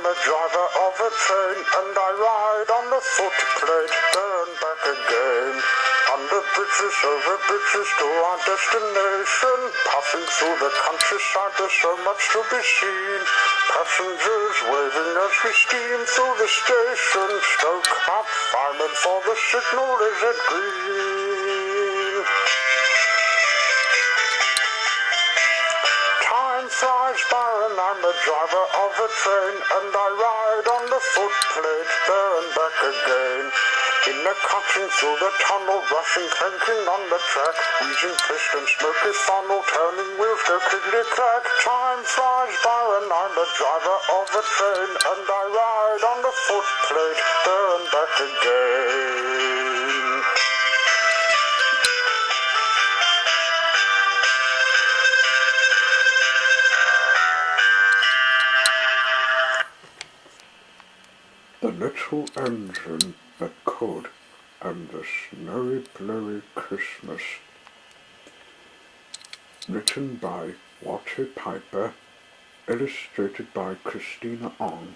I'm a driver of a train, and I ride on the footplate, there and back again. Under bridges, over bridges to our destination, passing through the countryside, there's so much to be seen. Passengers waving as we steam through the station, stoke up firemen for the signal is at green. Time flies by and I'm a driver of a train, and I ride on the footplate, there and back again. In the cutting through the tunnel, rushing, clanking on the track, wheezing piston, smoky funnel, turning wheels go clickety-clack. Time flies by and I'm a driver of a train, and I ride on the footplate, there and back again. The little engine that could, and the snowy blurry Christmas. Written by Walter Piper, illustrated by Christina Ong.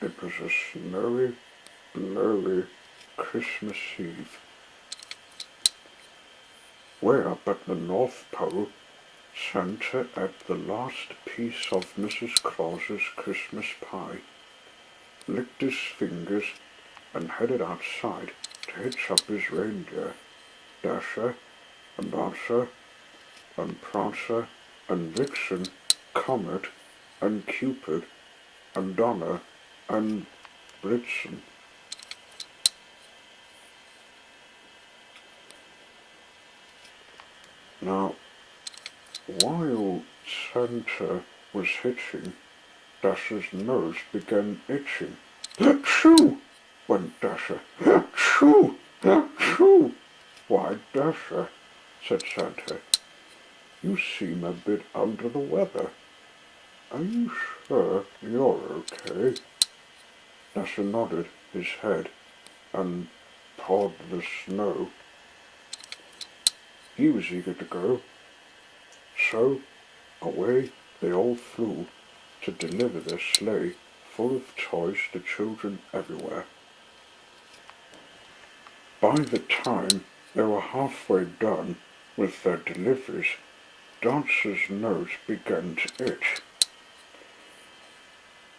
It was a snowy, blurry Christmas Eve. Way up at the North Pole, Santa ate the last piece of Mrs. Claus's Christmas pie, licked his fingers, and headed outside to hitch up his reindeer, Dasher, and Dancer, and Prancer, and Vixen, Comet, and Cupid, and Donner, and Blitzen. Now, while Santa was hitching, Dasher's nose began itching. "Achoo!" went Dasher. "Achoo! Achoo!" "Why, Dasher," said Santa, "you seem a bit under the weather. Are you sure you're okay?" Dasher nodded his head and pawed the snow. He was eager to go. So away they all flew to deliver their sleigh full of toys to children everywhere. By the time they were halfway done with their deliveries, Dancer's nose began to itch.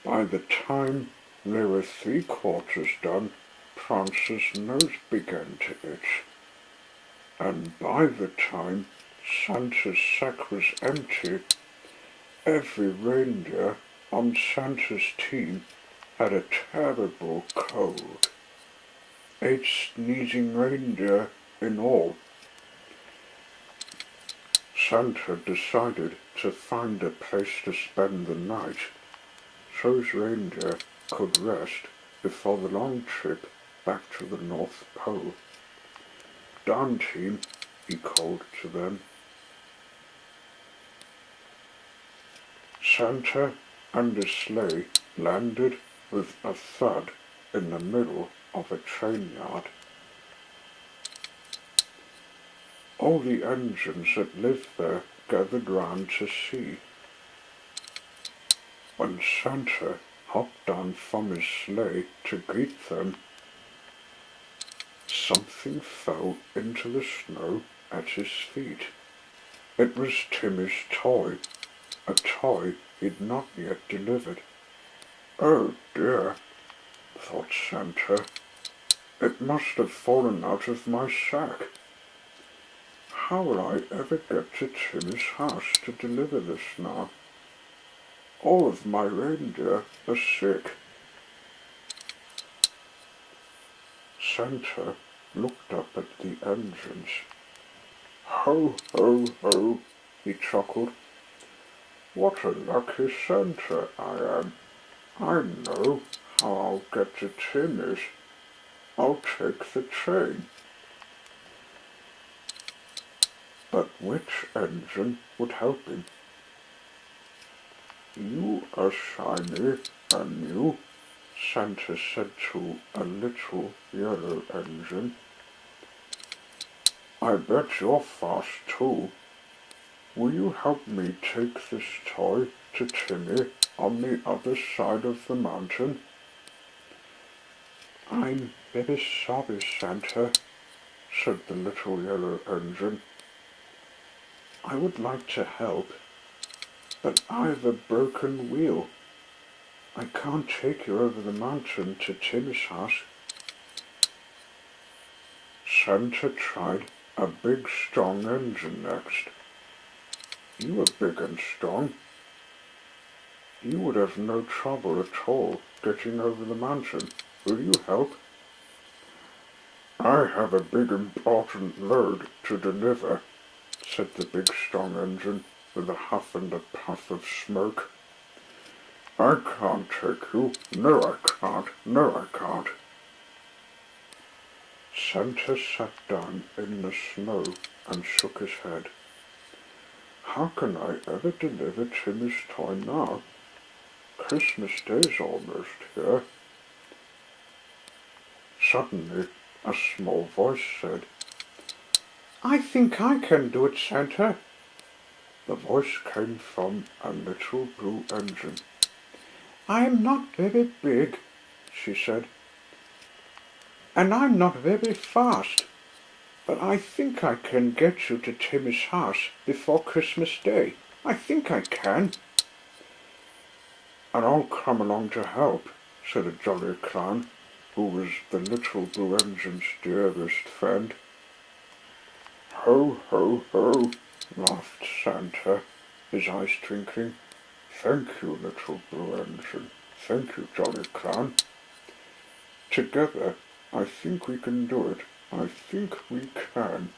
By the time they were 3/4 done, Prancer's nose began to itch. And by the time Santa's sack was empty, every reindeer on Santa's team had a terrible cold. 8 sneezing reindeer in all. Santa decided to find a place to spend the night so his reindeer could rest before the long trip back to the North Pole. "Darn team," he called to them. Santa and his sleigh landed with a thud in the middle of a train yard. All the engines that lived there gathered round to see. When Santa hopped down from his sleigh to greet them, something fell into the snow at his feet. It was Timmy's toy, a toy he'd not yet delivered. "Oh dear," thought Santa, "it must have fallen out of my sack. How will I ever get to Timmy's house to deliver this now? All of my reindeer are sick." Santa looked up at the engines. "Ho, ho, ho," he chuckled. "What a lucky Santa I am. I know how I'll get to Timmy's. I'll take the train." But which engine would help him? "You are shiny and new," Santa said to a little yellow engine. "I bet you're fast too. Will you help me take this toy to Timmy on the other side of the mountain?" "I'm very sorry, Santa," said the little yellow engine. "I would like to help, but I've a broken wheel. I can't take you over the mountain to Timmy's house." Santa tried a big strong engine next. "You are big and strong. You would have no trouble at all getting over the mountain. Will you help?" "I have a big important load to deliver," said the big strong engine with a huff and a puff of smoke. "I can't take you. No, I can't. No, I can't." Santa sat down in the snow and shook his head. "How can I ever deliver Timmy's toy now? Christmas Day's almost here." Suddenly, a small voice said, "I think I can do it, Santa." The voice came from a little blue engine. "I'm not very big," she said, "and I'm not very fast, but I think I can get you to Timmy's house before Christmas Day. I think I can." "And I'll come along to help," said a jolly clown, who was the little blue engine's dearest friend. "Ho, ho, ho," laughed Santa, his eyes twinkling. "Thank you, little blue engine. Thank you, jolly clown. Together, I think we can do it. I think we can."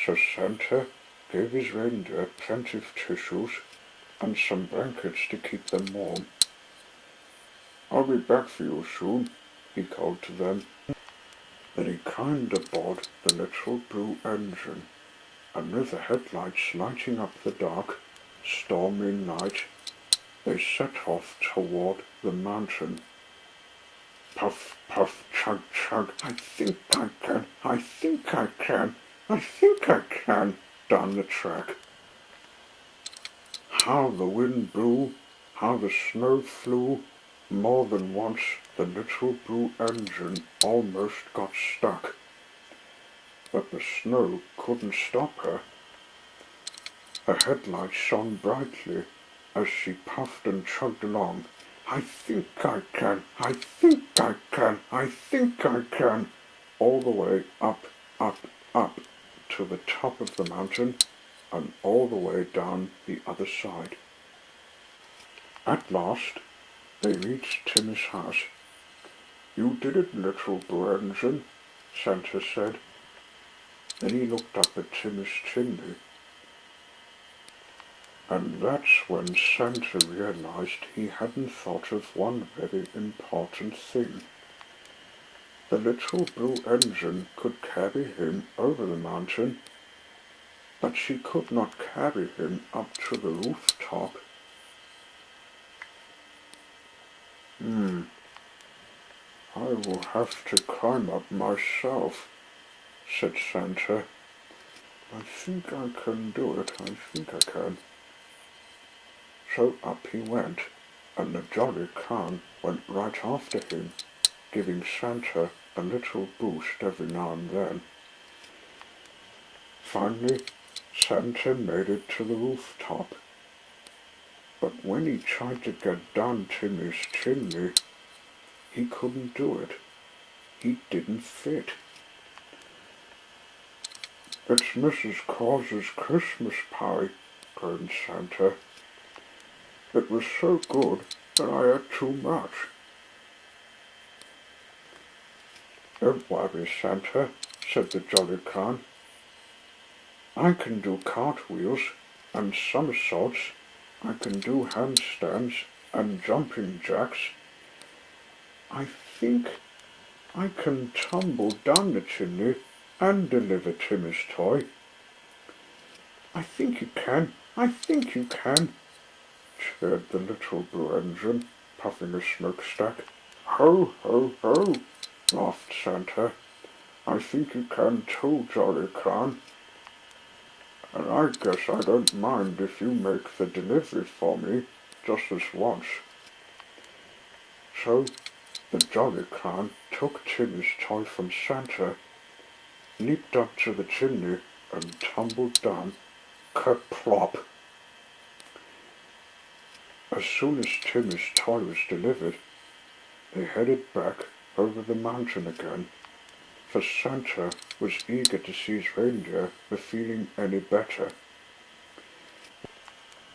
So Santa gave his reindeer plenty of tissues and some blankets to keep them warm. "I'll be back for you soon," he called to them. Then he climbed aboard the little blue engine, and with the headlights lighting up the dark, stormy night, they set off toward the mountain. Puff, puff, chug, chug, "I think I can, I think I can, I think I can," down the track. How the wind blew, how the snow flew. More than once the little blue engine almost got stuck, but the snow couldn't stop her. Her headlights shone brightly as she puffed and chugged along. "I think I can, I think I can, I think I can," all the way up, up, up to the top of the mountain and all the way down the other side. At last they reached Timmy's house. "You did it, little blue engine," Santa said. Then he looked up at Timmy's chimney. And that's when Santa realized he hadn't thought of one very important thing. The little blue engine could carry him over the mountain, but she could not carry him up to the rooftop. "I will have to climb up myself," said Santa. "I think I can do it, I think I can." So up he went, and the jolly clown went right after him, giving Santa a little boost every now and then. Finally, Santa made it to the rooftop, but when he tried to get down Timmy's chimney, he couldn't do it. He didn't fit. "It's Mrs. Claus's Christmas pie," groaned Santa. "It was so good that I had too much." "Don't worry, Santa," said the jolly clown. "I can do cartwheels and somersaults. I can do handstands and jumping jacks. I think I can tumble down the chimney and deliver Timmy's toy." "I think you can, I think you can," cheered the little blue engine, puffing a smokestack. "Ho, ho, ho," laughed Santa. "I think you can too, jolly clown." and I guess I don't mind if you make the delivery for me just this once." So the Jolly Clown took Timmy's toy from Santa, leaped up to the chimney, and tumbled down, kerplop. As soon as Timmy's toy was delivered, they headed back over the mountain again, for Santa was eager to see his reindeer were feeling any better.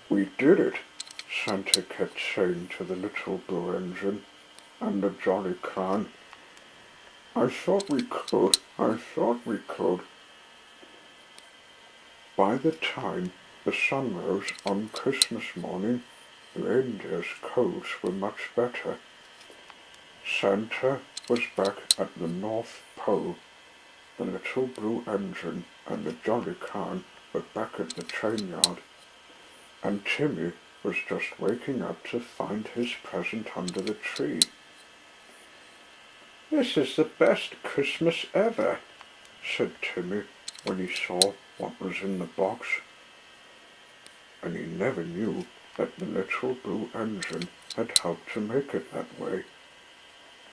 "We did it," Santa kept saying to the little blue engine and the Jolly Clown. I thought we could. By the time the sun rose on Christmas morning, the reindeer's colds were much better. Santa was back at the North Pole. The little blue engine and the Jolly Clown were back at the train yard, and Timmy was just waking up to find his present under the tree. "This is the best Christmas ever," said Timmy when he saw what was in the box. And he never knew that the little blue engine had helped to make it that way.